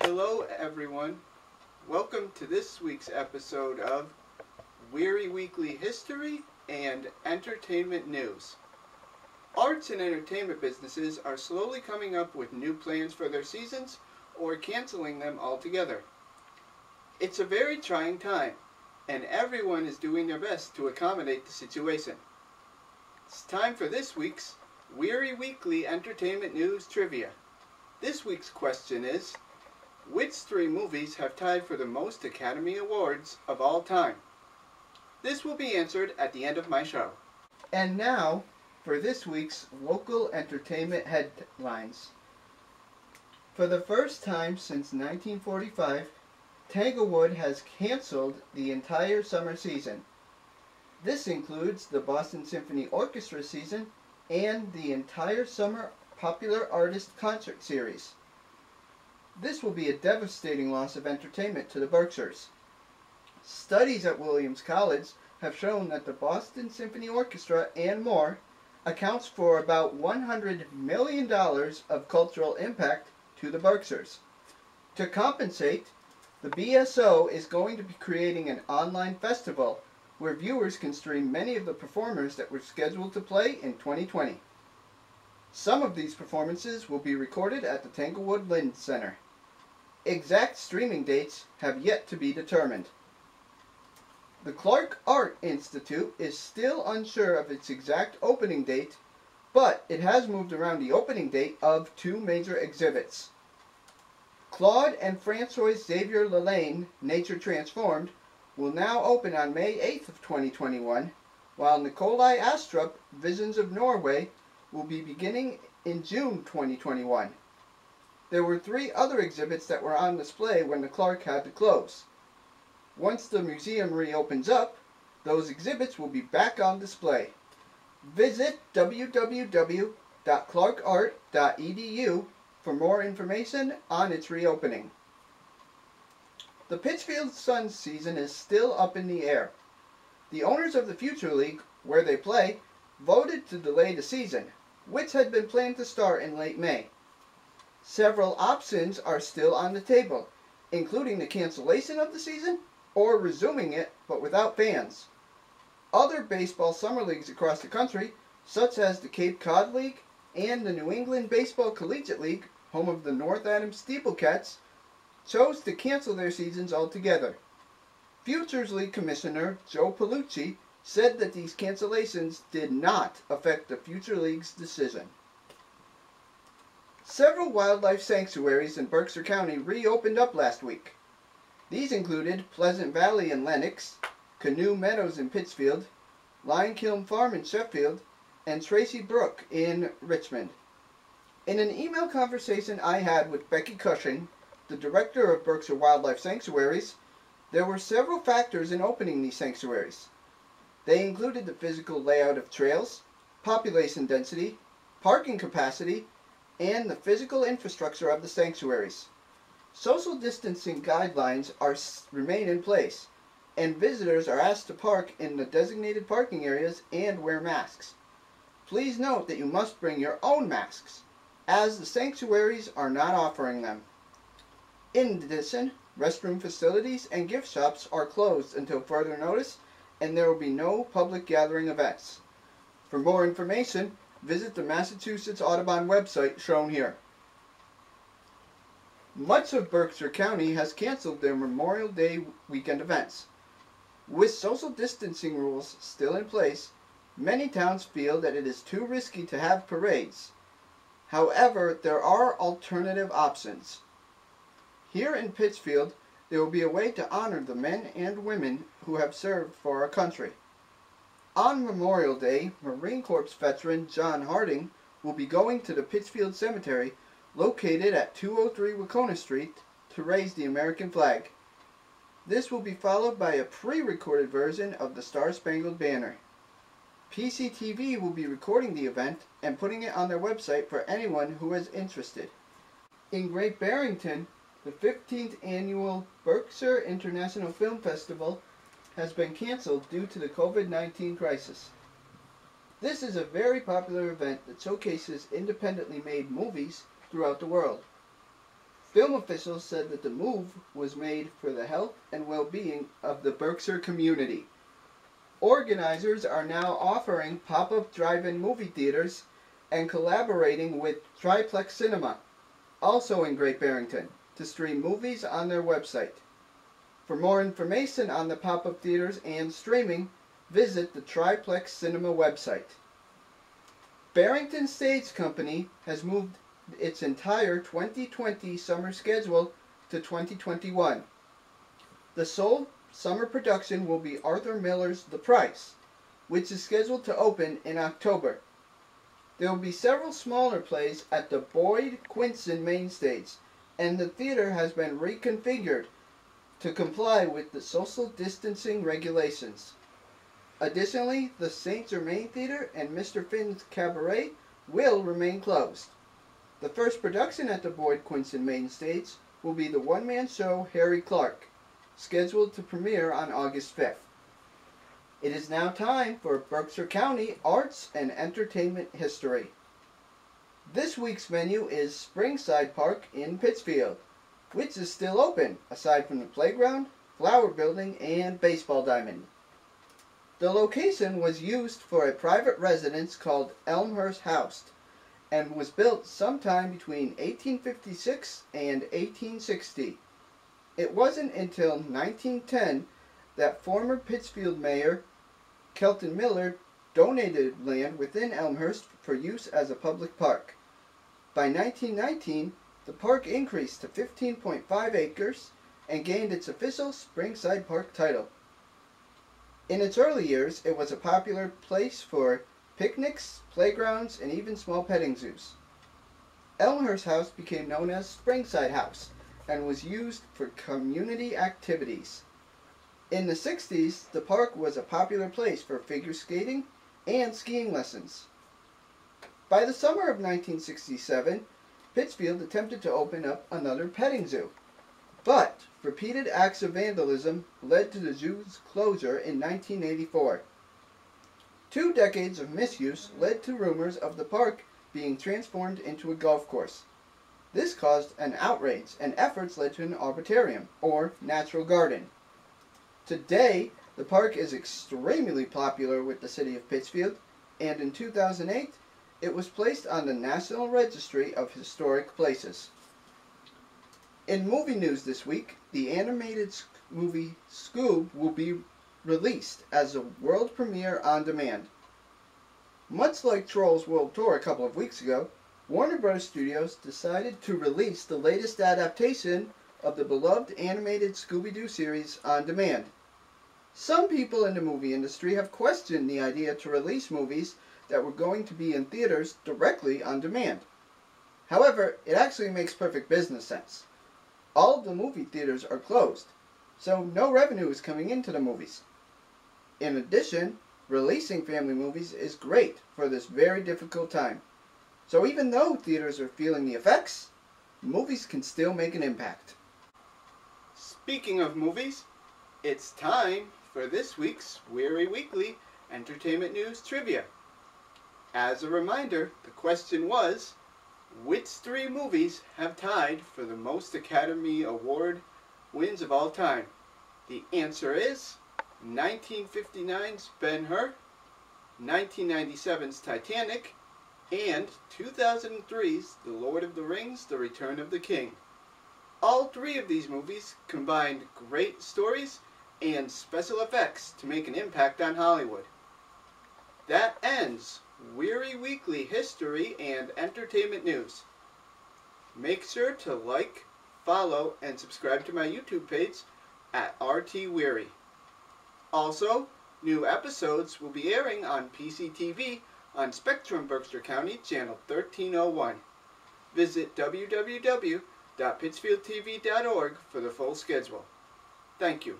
Hello everyone, welcome to this week's episode of Wehry Weekly History and Entertainment News. Arts and entertainment businesses are slowly coming up with new plans for their seasons or canceling them altogether. It's a very trying time, and everyone is doing their best to accommodate the situation. It's time for this week's Wehry Weekly Entertainment News Trivia. This week's question is, which three movies have tied for the most Academy Awards of all time? This will be answered at the end of my show. And now, for this week's local entertainment headlines. For the first time since 1945, Tanglewood has canceled the entire summer season. This includes the Boston Symphony Orchestra season and the entire summer popular artist concert series. This will be a devastating loss of entertainment to the Berkshires. Studies at Williams College have shown that the Boston Symphony Orchestra and more accounts for about $100 million of cultural impact to the Berkshires. To compensate, the BSO is going to be creating an online festival where viewers can stream many of the performers that were scheduled to play in 2020. Some of these performances will be recorded at the Tanglewood Lind Center. Exact streaming dates have yet to be determined. The Clark Art Institute is still unsure of its exact opening date, but it has moved around the opening date of two major exhibits. Claude and Francois Xavier Lelaine, Nature Transformed, will now open on May 8th of 2021, while Nikolai Astrup, Visions of Norway, will be beginning in June 2021. There were three other exhibits that were on display when the Clark had to close. Once the museum reopens up, those exhibits will be back on display. Visit www.clarkart.edu for more information on its reopening. The Pittsfield Suns season is still up in the air. The owners of the Future League, where they play, voted to delay the season, which had been planned to start in late May. Several options are still on the table, including the cancellation of the season or resuming it but without fans. Other baseball summer leagues across the country, such as the Cape Cod League and the New England Baseball Collegiate League, home of the North Adams Steeplecats, chose to cancel their seasons altogether. Futures League Commissioner Joe Palucci said that these cancellations did not affect the Future League's decision. Several wildlife sanctuaries in Berkshire County reopened up last week. These included Pleasant Valley in Lenox, Canoe Meadows in Pittsfield, Lion Kiln Farm in Sheffield, and Tracy Brook in Richmond. In an email conversation I had with Becky Cushing, the director of Berkshire Wildlife Sanctuaries, there were several factors in opening these sanctuaries. They included the physical layout of trails, population density, parking capacity, and the physical infrastructure of the sanctuaries. Social distancing guidelines remain in place, and visitors are asked to park in the designated parking areas and wear masks. Please note that you must bring your own masks, as the sanctuaries are not offering them. In addition, restroom facilities and gift shops are closed until further notice, and there will be no public gathering events. For more information, visit the Massachusetts Audubon website shown here. Much of Berkshire County has canceled their Memorial Day weekend events. With social distancing rules still in place, many towns feel that it is too risky to have parades. However, there are alternative options. Here in Pittsfield, there will be a way to honor the men and women who have served for our country. On Memorial Day, Marine Corps veteran John Harding will be going to the Pittsfield Cemetery, located at 203 Wacona Street, to raise the American flag. This will be followed by a pre-recorded version of the Star-Spangled Banner. PCTV will be recording the event and putting it on their website for anyone who is interested. In Great Barrington, the 15th annual Berkshire International Film Festival has been canceled due to the COVID-19 crisis. This is a very popular event that showcases independently made movies throughout the world. Film officials said that the move was made for the health and well-being of the Berkshire community. Organizers are now offering pop-up drive-in movie theaters and collaborating with Triplex Cinema, also in Great Barrington, to stream movies on their website. For more information on the pop-up theaters and streaming, visit the Triplex Cinema website. Barrington Stage Company has moved its entire 2020 summer schedule to 2021. The sole summer production will be Arthur Miller's The Price, which is scheduled to open in October. There will be several smaller plays at the Boyd Quinson main stage, and the theater has been reconfigured to comply with the social distancing regulations. Additionally, the St. Germain Theater and Mr. Finn's Cabaret will remain closed. The first production at the Boyd Quinson main stage will be the one-man show Harry Clark, scheduled to premiere on August 5th. It is now time for Berkshire County Arts and Entertainment History. This week's venue is Springside Park in Pittsfield, which is still open, aside from the playground, flower building, and baseball diamond. The location was used for a private residence called Elmhurst House, and was built sometime between 1856 and 1860. It wasn't until 1910 that former Pittsfield Mayor Kelton Miller donated land within Elmhurst for use as a public park. By 1919, the park increased to 15.5 acres and gained its official Springside Park title. In its early years, it was a popular place for picnics, playgrounds, and even small petting zoos. Elmhurst House became known as Springside House and was used for community activities. In the 60s, the park was a popular place for figure skating and skiing lessons. By the summer of 1967, Pittsfield attempted to open up another petting zoo, but repeated acts of vandalism led to the zoo's closure in 1984. 2 decades of misuse led to rumors of the park being transformed into a golf course. This caused an outrage, and efforts led to an arboretum, or natural garden. Today, the park is extremely popular with the city of Pittsfield, and in 2008, it was placed on the National Registry of Historic Places. In movie news this week, the animated movie Scoob will be released as a world premiere on demand. Much like Trolls World Tour a couple of weeks ago, Warner Bros. Studios decided to release the latest adaptation of the beloved animated Scooby-Doo series on demand. Some people in the movie industry have questioned the idea to release movies that were going to be in theaters directly on demand. However, it actually makes perfect business sense. All of the movie theaters are closed, so no revenue is coming into the movies. In addition, releasing family movies is great for this very difficult time. So even though theaters are feeling the effects, movies can still make an impact. Speaking of movies, it's time for this week's Wehry Weekly Entertainment News Trivia. As a reminder, the question was, which 3 movies have tied for the most Academy Award wins of all time? The answer is 1959's Ben-Hur, 1997's Titanic, and 2003's The Lord of the Rings, The Return of the King. All 3 of these movies combined great stories and special effects to make an impact on Hollywood. That ends Wehry Weekly History and Entertainment News. Make sure to like, follow, and subscribe to my YouTube page at RT Wehry. Also, new episodes will be airing on PCTV on Spectrum Berkshire County, Channel 1301. Visit www.pittsfieldtv.org for the full schedule. Thank you.